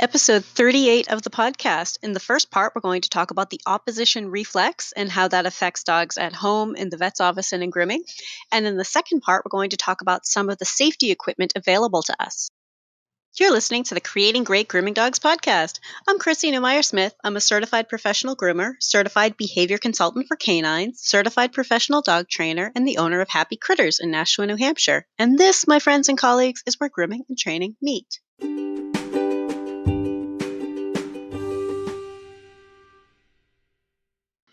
Episode 38 of the podcast. In the first part, we're going to talk about the opposition reflex and how that affects dogs at home, in the vet's office, and in grooming. And in the second part, we're going to talk about some of the safety equipment available to us. You're listening to the Creating Great Grooming Dogs podcast. I'm Chrissy Neumeier-Smith. I'm a certified professional groomer, certified behavior consultant for canines, certified professional dog trainer, and the owner of Happy Critters in Nashua, New Hampshire. And this, my friends and colleagues, is where grooming and training meet.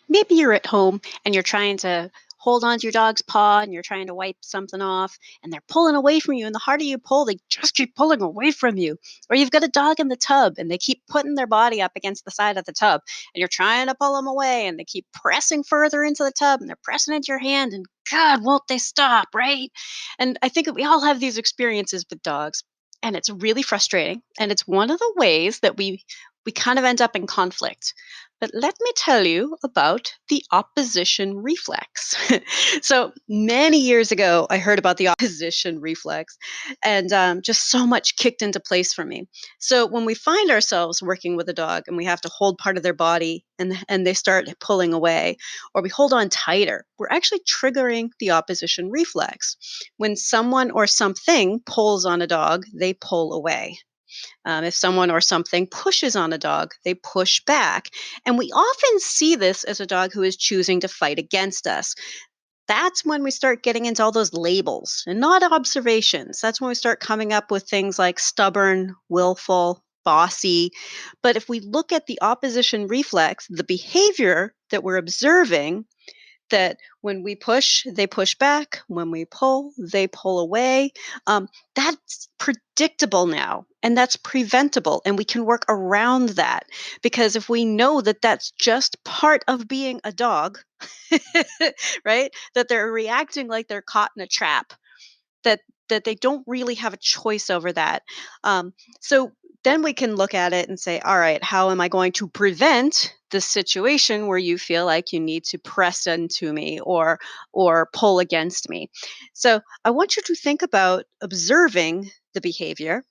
Maybe you're at home and you're trying to hold on to your dog's paw and you're trying to wipe something off and they're pulling away from you, and the harder you pull, they just keep pulling away from you. Or you've got a dog in the tub and they keep putting their body up against the side of the tub and you're trying to pull them away and they keep pressing further into the tub and they're pressing into your hand, and God, won't they stop, right? And I think that we all have these experiences with dogs, and it's really frustrating, and it's one of the ways that we kind of end up in conflict. But let me tell you about the opposition reflex. So many years ago, I heard about the opposition reflex, and just so much kicked into place for me. So when we find ourselves working with a dog and we have to hold part of their body and they start pulling away, or we hold on tighter, we're actually triggering the opposition reflex. When someone or something pulls on a dog, they pull away. If someone or something pushes on a dog, they push back. And we often see this as a dog who is choosing to fight against us. That's when we start getting into all those labels and not observations. That's when we start coming up with things like stubborn, willful, bossy. But if we look at the opposition reflex, the behavior that we're observing, that when we push, they push back. When we pull, they pull away. That's predictable now, and that's preventable, and we can work around that, because if we know that that's just part of being a dog, right? That they're reacting like they're caught in a trap, that they don't really have a choice over that. So then we can look at it and say, all right, how am I going to prevent this situation where you feel like you need to press into me or pull against me? So I want you to think about observing the behavior.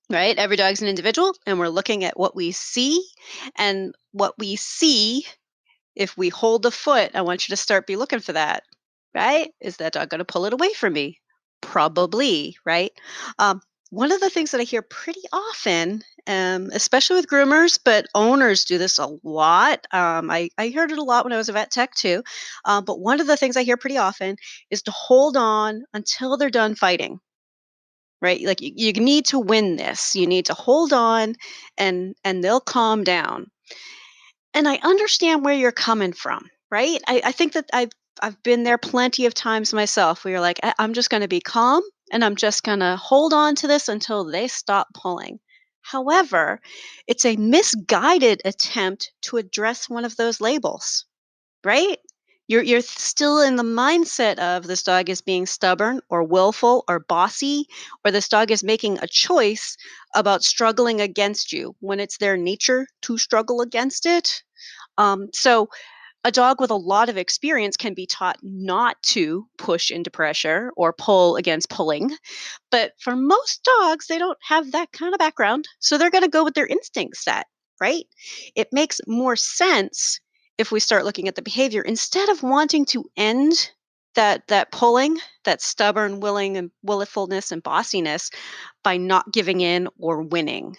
Right? Every dog's an individual, and we're looking at what we see. And what we see, if we hold the foot, I want you to start be looking for that. Right? Is that dog going to pull it away from me? Probably, right? One of the things that I hear pretty often, especially with groomers, but owners do this a lot. I heard it a lot when I was a vet tech too. But one of the things I hear pretty often is to hold on until they're done fighting, right? Like you need to win this. You need to hold on, and they'll calm down. And I understand where you're coming from, right? I think that I've been there plenty of times myself where you're like, I'm just going to be calm and I'm just going to hold on to this until they stop pulling. However, it's a misguided attempt to address one of those labels, right? You're still in the mindset of this dog is being stubborn or willful or bossy, or this dog is making a choice about struggling against you when it's their nature to struggle against it. So a dog with a lot of experience can be taught not to push into pressure or pull against pulling. But for most dogs, they don't have that kind of background. So they're going to go with their instinct set, right? It makes more sense if we start looking at the behavior instead of wanting to end that pulling, that stubborn willing and willfulness and bossiness, by not giving in or winning.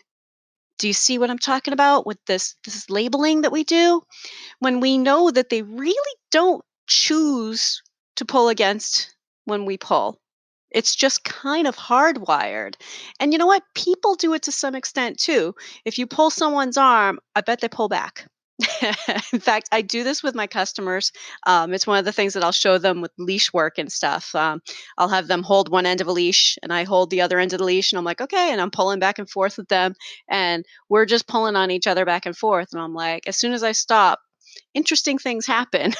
Do you see what I'm talking about with this labeling that we do? When we know that they really don't choose to pull against when we pull. It's just kind of hardwired. And you know what? People do it to some extent too. If you pull someone's arm, I bet they pull back. In fact, I do this with my customers. It's one of the things that I'll show them with leash work and stuff. I'll have them hold one end of a leash and I hold the other end of the leash, and I'm like, okay, and I'm pulling back and forth with them, and we're just pulling on each other back and forth. And I'm like, as soon as I stop, interesting things happen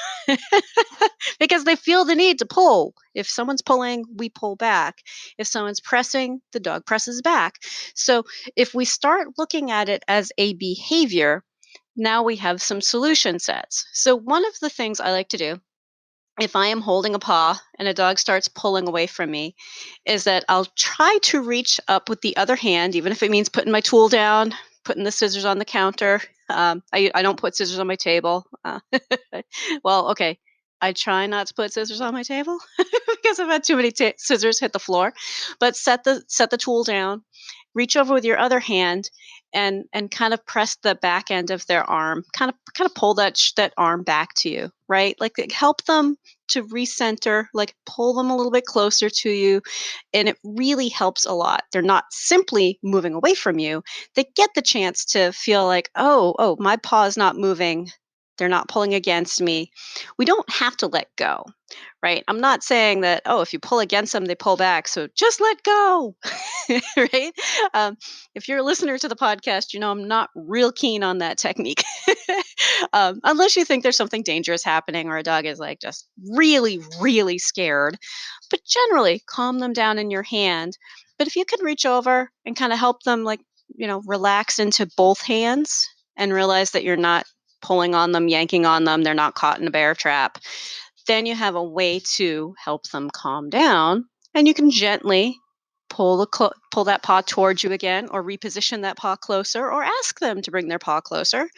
because they feel the need to pull. If someone's pulling, we pull back. If someone's pressing, the dog presses back. So if we start looking at it as a behavior, now we have some solution sets. So one of the things I like to do, if I am holding a paw and a dog starts pulling away from me, is that I'll try to reach up with the other hand, even if it means putting my tool down, putting the scissors on the counter. I don't put scissors on my table. Well, okay. I try not to put scissors on my table because I've had too many scissors hit the floor. But set the tool down, reach over with your other hand, and kind of press the back end of their arm. Kind of pull that arm back to you, right? Like help them to recenter. Like pull them a little bit closer to you, and it really helps a lot. They're not simply moving away from you. They get the chance to feel like, oh, my paw is not moving. They're not pulling against me. We don't have to let go, right? I'm not saying that, oh, if you pull against them, they pull back. So just let go, right? If you're a listener to the podcast, you know I'm not real keen on that technique. Unless you think there's something dangerous happening or a dog is like just really, really scared. But generally, calm them down in your hand. But if you can reach over and kind of help them, like, relax into both hands and realize that you're not pulling on them, yanking on them, they're not caught in a bear trap, then you have a way to help them calm down, and you can gently pull that paw towards you again, or reposition that paw closer, or ask them to bring their paw closer.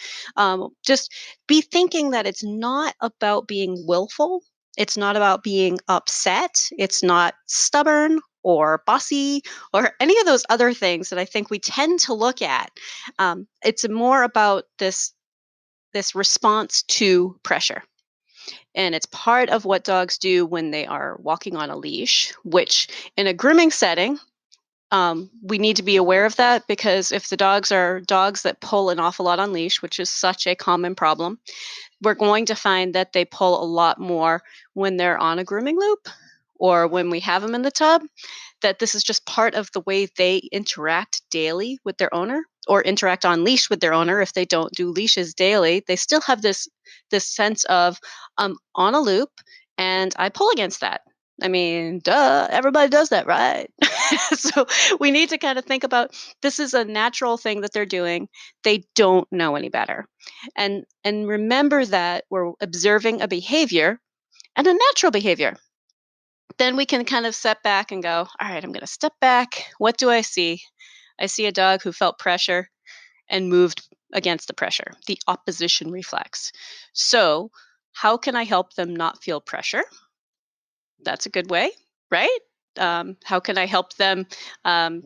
Just be thinking that it's not about being willful. It's not about being upset. It's not stubborn or bossy or any of those other things that I think we tend to look at. It's more about this response to pressure. And it's part of what dogs do when they are walking on a leash, which in a grooming setting, we need to be aware of that, because if the dogs are dogs that pull an awful lot on leash, which is such a common problem, we're going to find that they pull a lot more when they're on a grooming loop or when we have them in the tub. That this is just part of the way they interact daily with their owner, or interact on leash with their owner. If they don't do leashes daily, they still have this sense of on a loop, and I pull against that. I mean, duh, everybody does that, right? So we need to kind of think about, this is a natural thing that they're doing. They don't know any better. And remember that we're observing a behavior, and a natural behavior. Then we can kind of step back and go, all right, I'm going to step back. What do I see? I see a dog who felt pressure and moved against the pressure, the opposition reflex. So, how can I help them not feel pressure? That's a good way, right? How can I help them? Um,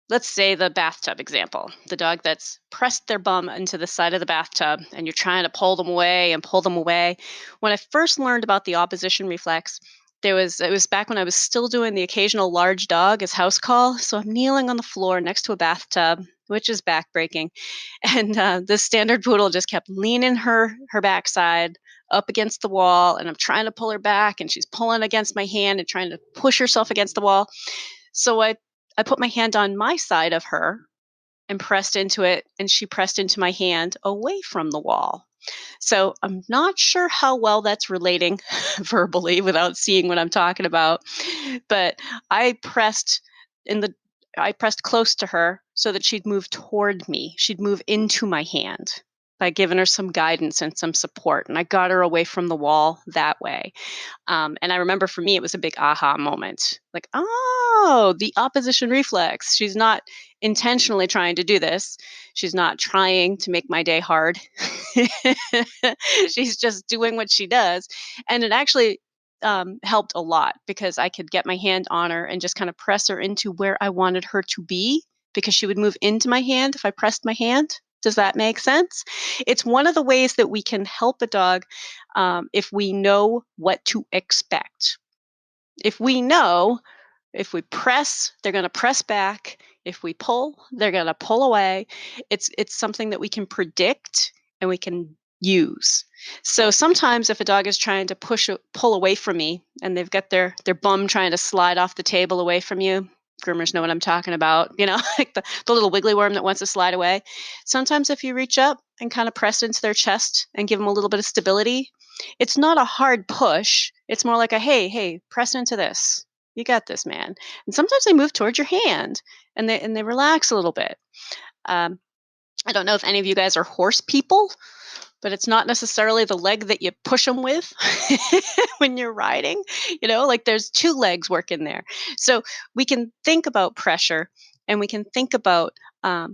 let's say the bathtub example, the dog that's pressed their bum into the side of the bathtub and you're trying to pull them away and pull them away. When I first learned about the opposition reflex, it was back when I was still doing the occasional large dog as house call. So I'm kneeling on the floor next to a bathtub, which is backbreaking. And the standard poodle just kept leaning her backside up against the wall. And I'm trying to pull her back, and she's pulling against my hand and trying to push herself against the wall. So I put my hand on my side of her and pressed into it, and she pressed into my hand away from the wall. So I'm not sure how well that's relating verbally without seeing what I'm talking about, but I pressed in the I pressed close to her so that she'd move toward me. She'd move into my hand by giving her some guidance and some support, and I got her away from the wall that way. And I remember for me, it was a big aha moment. Like, oh, the opposition reflex. She's not intentionally trying to do this. She's not trying to make my day hard. She's just doing what she does. And it actually helped a lot, because I could get my hand on her and just kind of press her into where I wanted her to be, because she would move into my hand if I pressed my hand. Does that make sense? It's one of the ways that we can help a dog, if we know what to expect. If we know, if we press, they're going to press back. If we pull, they're going to pull away. It's something that we can predict and we can use. So sometimes if a dog is trying to pull away from me, and they've got their bum trying to slide off the table away from you, groomers know what I'm talking about, like the little wiggly worm that wants to slide away. Sometimes if you reach up and kind of press into their chest and give them a little bit of stability, it's not a hard push. It's more like a, hey, press into this. You got this, man. And sometimes they move towards your hand, and they relax a little bit. I don't know if any of you guys are horse people, but it's not necessarily the leg that you push them with when you're riding. Like there's two legs working there. So we can think about pressure, and we can think about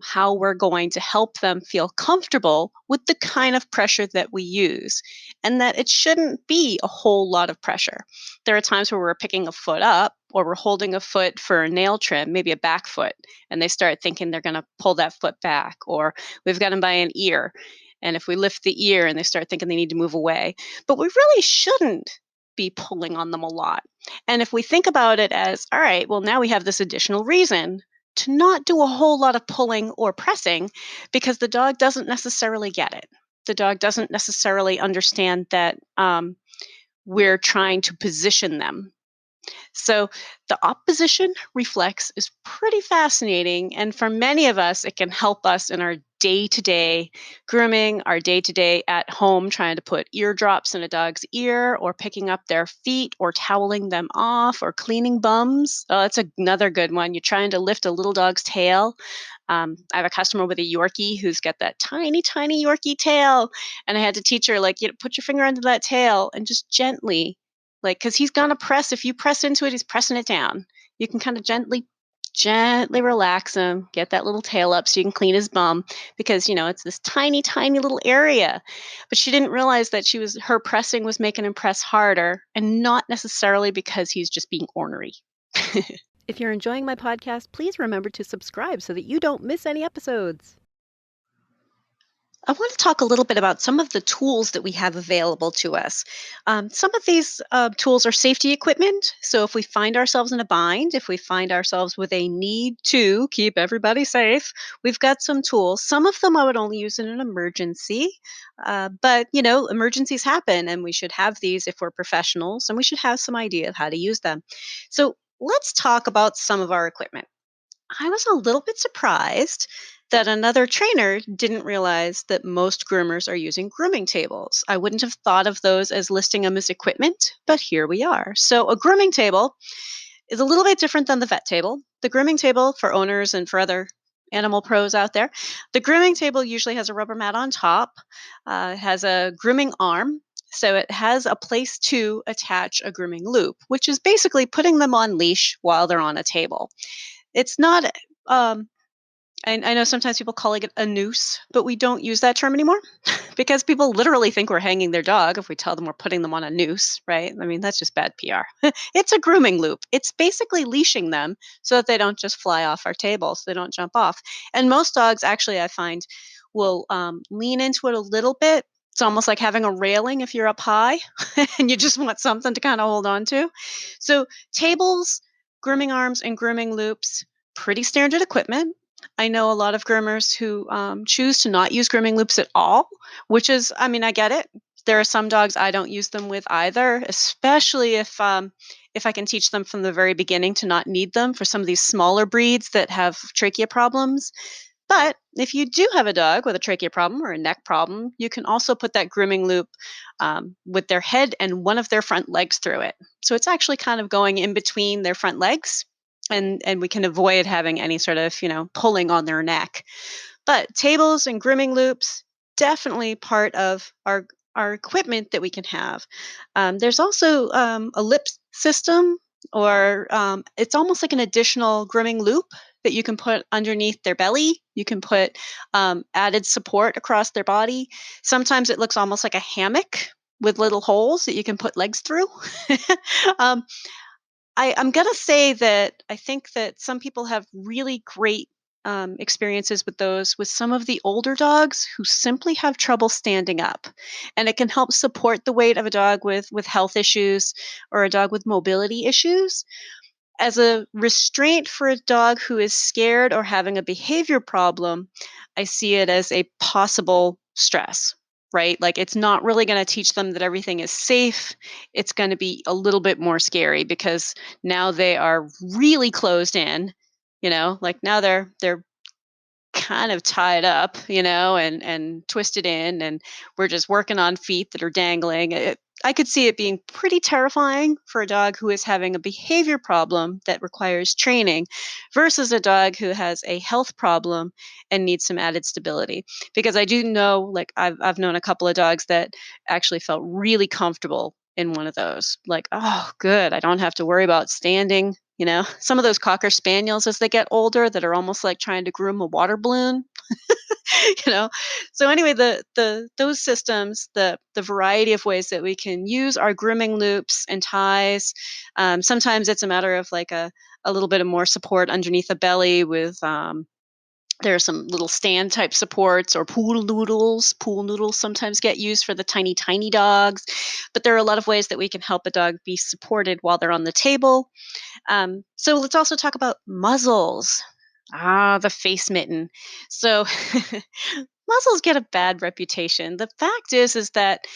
how we're going to help them feel comfortable with the kind of pressure that we use, and that it shouldn't be a whole lot of pressure. There are times where we're picking a foot up or we're holding a foot for a nail trim, maybe a back foot, and they start thinking they're going to pull that foot back, or we've got them by an ear. And if we lift the ear and they start thinking they need to move away, but we really shouldn't be pulling on them a lot. And if we think about it as, all right, well, now we have this additional reason to not do a whole lot of pulling or pressing because the dog doesn't necessarily get it. The dog doesn't necessarily understand that we're trying to position them. So the opposition reflex is pretty fascinating. And for many of us, it can help us in our day to day grooming, our day to day at home, trying to put eardrops in a dog's ear, or picking up their feet, or toweling them off, or cleaning bums. Oh, that's another good one. You're trying to lift a little dog's tail. I have a customer with a Yorkie who's got that tiny, tiny Yorkie tail. And I had to teach her, like, put your finger under that tail and just gently, like, because he's going to press. If you press into it, he's pressing it down. You can kind of gently relax him, get that little tail up so you can clean his bum, because, it's this tiny, tiny little area. But she didn't realize that her pressing was making him press harder, and not necessarily because he's just being ornery. If you're enjoying my podcast, please remember to subscribe so that you don't miss any episodes. I want to talk a little bit about some of the tools that we have available to us. Some of these tools are safety equipment. So if we find ourselves in a bind, if we find ourselves with a need to keep everybody safe, we've got some tools. Some of them I would only use in an emergency. But, emergencies happen, and we should have these if we're professionals, and we should have some idea of how to use them. So let's talk about some of our equipment. I was a little bit surprised that another trainer didn't realize that most groomers are using grooming tables. I wouldn't have thought of those as listing them as equipment, but here we are. So, a grooming table is a little bit different than the vet table. The grooming table, for owners and for other animal pros out there, the grooming table usually has a rubber mat on top, has a grooming arm. So it has a place to attach a grooming loop, which is basically putting them on leash while they're on a table. It's not, I know sometimes people call it a noose, but we don't use that term anymore because people literally think we're hanging their dog if we tell them we're putting them on a noose, right? I mean, that's just bad PR. It's a grooming loop. It's basically leashing them so that they don't just fly off our table, so they don't jump off. And most dogs, actually, I find, will lean into it a little bit. It's almost like having a railing if you're up high and you just want something to kind of hold on to. So tables, grooming arms, and grooming loops, pretty standard equipment. I know a lot of groomers who choose to not use grooming loops at all, which is, I mean, I get it. There are some dogs I don't use them with either, especially if I can teach them from the very beginning to not need them for some of these smaller breeds that have trachea problems. But if you do have a dog with a trachea problem or a neck problem, you can also put that grooming loop with their head and one of their front legs through it. So it's actually kind of going in between their front legs, and we can avoid having any sort of, pulling on their neck. But tables and grooming loops, definitely part of our equipment that we can have. There's also a lip system, or it's almost like an additional grooming loop that you can put underneath their belly. You can put added support across their body. Sometimes it looks almost like a hammock with little holes that you can put legs through. um, I'm going to say that I think that some people have really great experiences with those with some of the older dogs who simply have trouble standing up. And it can help support the weight of a dog with health issues, or a dog with mobility issues. As a restraint for a dog who is scared or having a behavior problem, I see it as a possible stress, right? Like, it's not really going to teach them that everything is safe. It's going to be a little bit more scary because now they are really closed in, like now they're kind of tied up, and twisted in, and we're just working on feet that are dangling. I could see it being pretty terrifying for a dog who is having a behavior problem that requires training versus a dog who has a health problem and needs some added stability. Because I do know, like, I've known a couple of dogs that actually felt really comfortable in one of those. Like, oh, good, I don't have to worry about standing, Some of those Cocker Spaniels as they get older that are almost like trying to groom a water balloon. you know so anyway, the those systems, the variety of ways that we can use our grooming loops and ties. Sometimes it's a matter of like a little bit of more support underneath the belly with there are some little stand type supports, or pool noodles sometimes get used for the tiny dogs, but there are a lot of ways that we can help a dog be supported while they're on the table. So let's also talk about muzzles. The face mitten. So muzzles get a bad reputation. The fact is that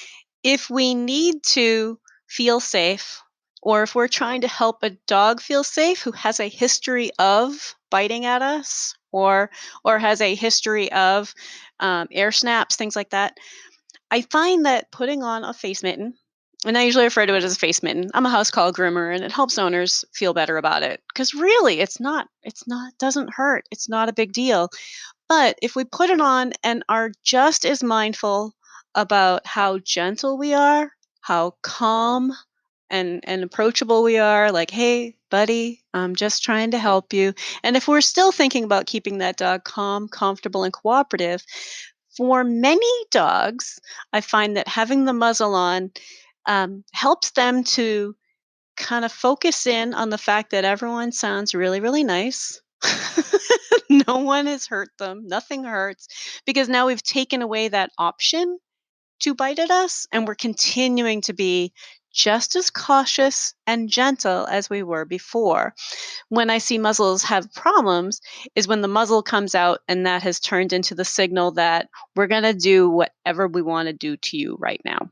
if we need to feel safe, or if we're trying to help a dog feel safe who has a history of biting at us, or has a history of air snaps, things like that, I find that putting on a face mitten, and I usually refer to it as a face mitten. I'm a house call groomer, and it helps owners feel better about it because really, doesn't hurt. It's not a big deal. But if we put it on and are just as mindful about how gentle we are, how calm and approachable we are, like, hey, buddy, I'm just trying to help you. And if we're still thinking about keeping that dog calm, comfortable, and cooperative, for many dogs, I find that having the muzzle on helps them to kind of focus in on the fact that everyone sounds really, really nice. No one has hurt them. Nothing hurts because now we've taken away that option to bite at us, and we're continuing to be just as cautious and gentle as we were before. When I see muzzles have problems is when the muzzle comes out and that has turned into the signal that we're going to do whatever we want to do to you right now.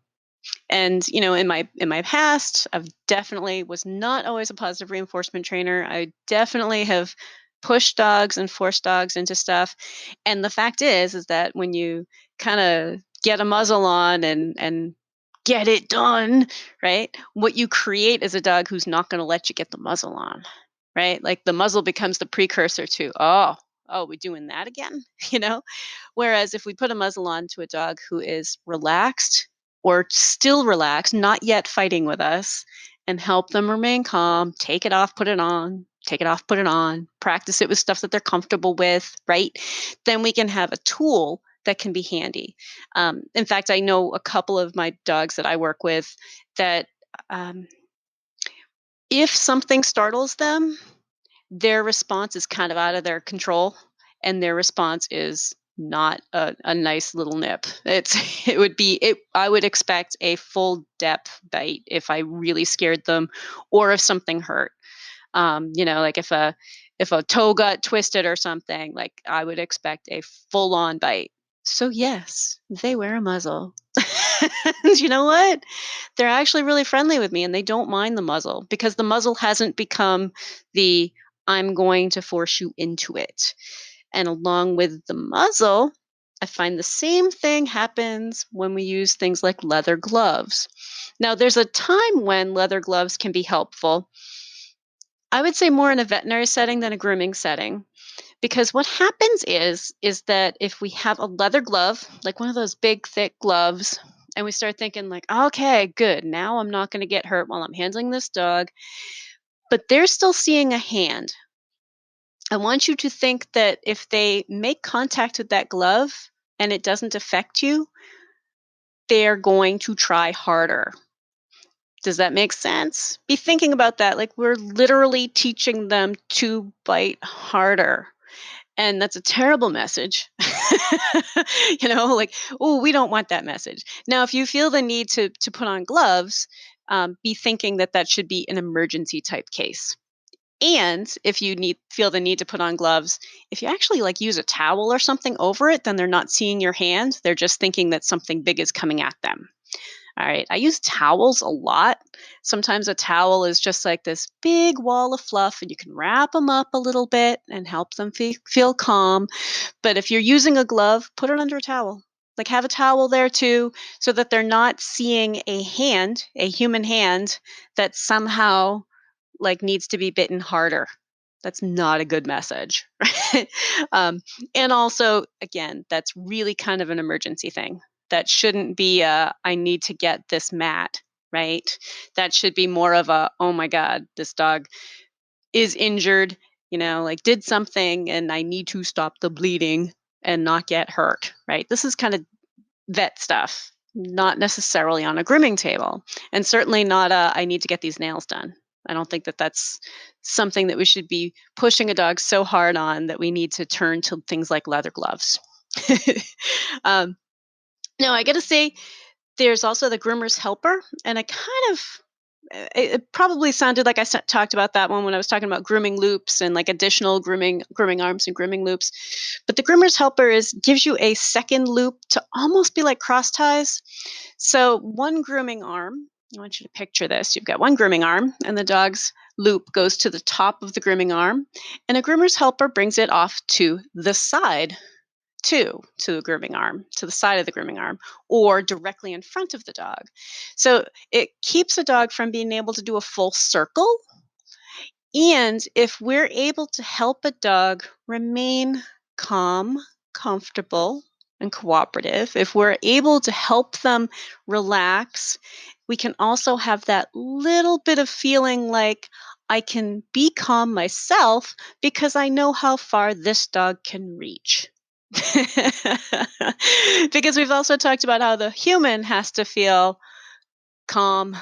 And in my past, I've definitely was not always a positive reinforcement trainer. I definitely have pushed dogs and forced dogs into stuff. And the fact is that when you kind of get a muzzle on and get it done, right? What you create is a dog who's not going to let you get the muzzle on, right? Like the muzzle becomes the precursor to, oh, we doing that again, you know? Whereas if we put a muzzle on to a dog who is relaxed or still relaxed, not yet fighting with us, and help them remain calm, take it off, put it on, take it off, put it on, practice it with stuff that they're comfortable with, right? Then we can have a tool that can be handy. In fact, I know a couple of my dogs that I work with that um, if something startles them, their response is kind of out of their control, and their response is not a nice little nip. I would expect a full depth bite if I really scared them, or if something hurt. Like if a toe got twisted or something, like I would expect a full on bite. So yes, they wear a muzzle. And you know what? They're actually really friendly with me, and they don't mind the muzzle because the muzzle hasn't become the I'm going to force you into it. And along with the muzzle, I find the same thing happens when we use things like leather gloves. Now, there's a time when leather gloves can be helpful. I would say more in a veterinary setting than a grooming setting. Because what happens is that if we have a leather glove, like one of those big thick gloves, and we start thinking like, okay, good, now I'm not going to get hurt while I'm handling this dog, but they're still seeing a hand. I want you to think that if they make contact with that glove and it doesn't affect you, they're going to try harder. Does that make sense? Be thinking about that. Like we're literally teaching them to bite harder. And that's a terrible message. Like, oh, we don't want that message. Now, if you feel the need to put on gloves, be thinking that that should be an emergency type case. And if you feel the need to put on gloves, if you actually like use a towel or something over it, then they're not seeing your hand. They're just thinking that something big is coming at them. All right. I use towels a lot. Sometimes a towel is just like this big wall of fluff, and you can wrap them up a little bit and help them feel calm. But if you're using a glove, put it under a towel. Like have a towel there too, so that they're not seeing a hand, a human hand, that somehow like needs to be bitten harder. That's not a good message. Right? And also, again, that's really kind of an emergency thing. That shouldn't be I need to get this mat, right? That should be more of a, oh my God, this dog is injured, like did something and I need to stop the bleeding and not get hurt, right? This is kind of vet stuff, not necessarily on a grooming table, and certainly not I need to get these nails done. I don't think that that's something that we should be pushing a dog so hard on that we need to turn to things like leather gloves. um, now, I got to say, there's also the groomer's helper, and I kind of it probably sounded like I talked about that one when I was talking about grooming loops and like additional grooming arms and grooming loops. But the groomer's helper gives you a second loop to almost be like cross ties. So one grooming arm, I want you to picture this. You've got one grooming arm and the dog's loop goes to the top of the grooming arm, and a groomer's helper brings it off to the side to the grooming arm, to the side of the grooming arm, or directly in front of the dog. So it keeps a dog from being able to do a full circle. And if we're able to help a dog remain calm, comfortable, and cooperative, if we're able to help them relax, we can also have that little bit of feeling like I can be calm myself because I know how far this dog can reach. Because we've also talked about how the human has to feel calm,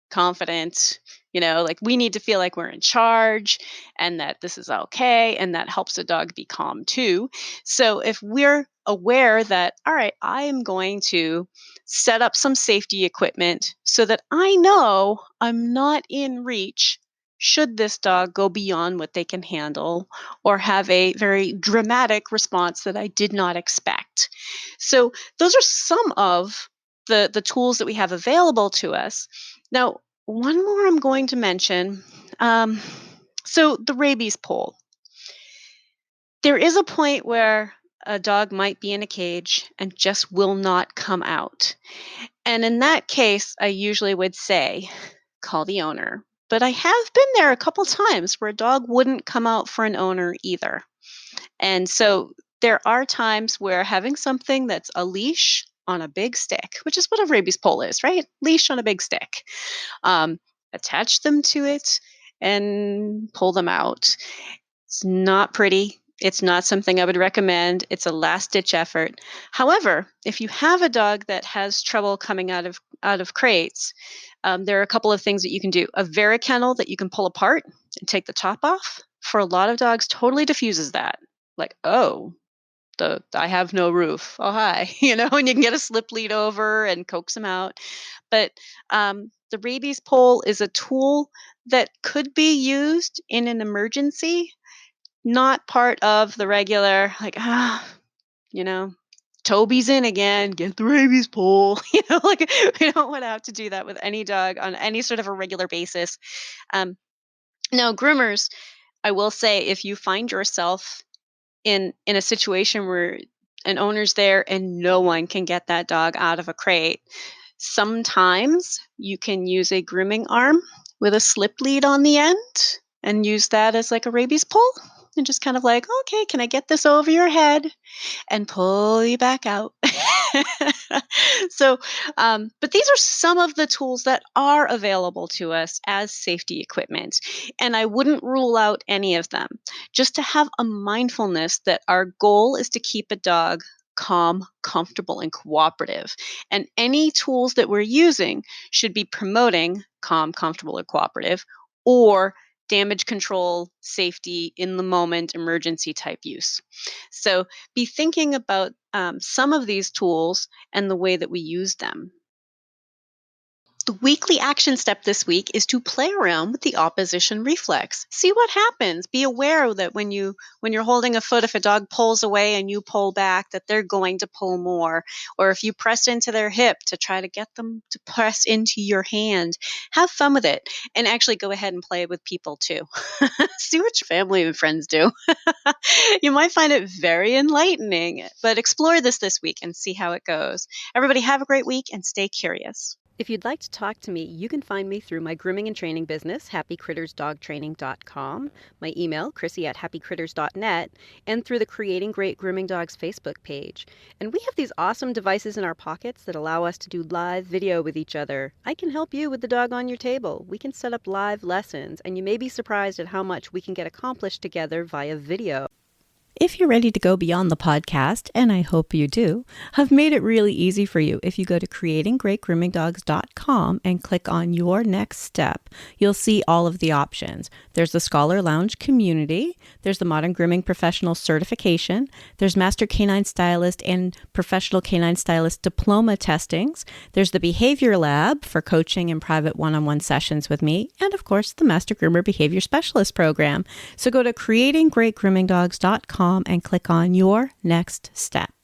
confident, like we need to feel like we're in charge and that this is okay. And that helps a dog be calm too. So if we're aware that, all right, I am going to set up some safety equipment so that I know I'm not in reach should this dog go beyond what they can handle or have a very dramatic response that I did not expect. So those are some of the tools that we have available to us. Now, one more I'm going to mention. So the rabies poll. There is a point where a dog might be in a cage and just will not come out. And in that case, I usually would say, call the owner. But I have been there a couple times where a dog wouldn't come out for an owner either. And so there are times where having something that's a leash on a big stick, which is what a rabies pole is, right? Leash on a big stick. Attach them to it and pull them out. It's not pretty. It's not something I would recommend. It's a last ditch effort. However, if you have a dog that has trouble coming out of crates, there are a couple of things that you can do. A Kennel that you can pull apart and take the top off, for a lot of dogs, totally diffuses that. Like, oh, I have no roof. Oh, hi, and you can get a slip lead over and coax them out. But the rabies pole is a tool that could be used in an emergency, not part of the regular, like, Toby's in again, get the rabies pole. Like we don't want to have to do that with any dog on any sort of a regular basis. Now, groomers, I will say, if you find yourself in a situation where an owner's there and no one can get that dog out of a crate, sometimes you can use a grooming arm with a slip lead on the end and use that as like a rabies pole and just kind of like, okay, can I get this over your head and pull you back out? So, but these are some of the tools that are available to us as safety equipment, and I wouldn't rule out any of them. Just to have a mindfulness that our goal is to keep a dog calm, comfortable, and cooperative. And any tools that we're using should be promoting calm, comfortable, and cooperative, or damage control, safety, in the moment, emergency type use. So be thinking about some of these tools and the way that we use them. The weekly action step this week is to play around with the opposition reflex. See what happens. Be aware that when you're holding a foot, if a dog pulls away and you pull back, that they're going to pull more. Or if you press into their hip to try to get them to press into your hand, have fun with it. And actually go ahead and play with people too. See what your family and friends do. You might find it very enlightening, but explore this week and see how it goes. Everybody have a great week and stay curious. If you'd like to talk to me, you can find me through my grooming and training business, happycrittersdogtraining.com, my email, chrissy@happycritters.net, and through the Creating Great Grooming Dogs Facebook page. And we have these awesome devices in our pockets that allow us to do live video with each other. I can help you with the dog on your table. We can set up live lessons, and you may be surprised at how much we can get accomplished together via video. If you're ready to go beyond the podcast, and I hope you do, I've made it really easy for you. If you go to creatinggreatgroomingdogs.com and click on your next step, you'll see all of the options. There's the Scholar Lounge community, there's the Modern Grooming Professional Certification, there's Master Canine Stylist and Professional Canine Stylist Diploma testings, there's the Behavior Lab for coaching and private one-on-one sessions with me, and of course the Master Groomer Behavior Specialist program. So go to creatinggreatgroomingdogs.com and click on your next step.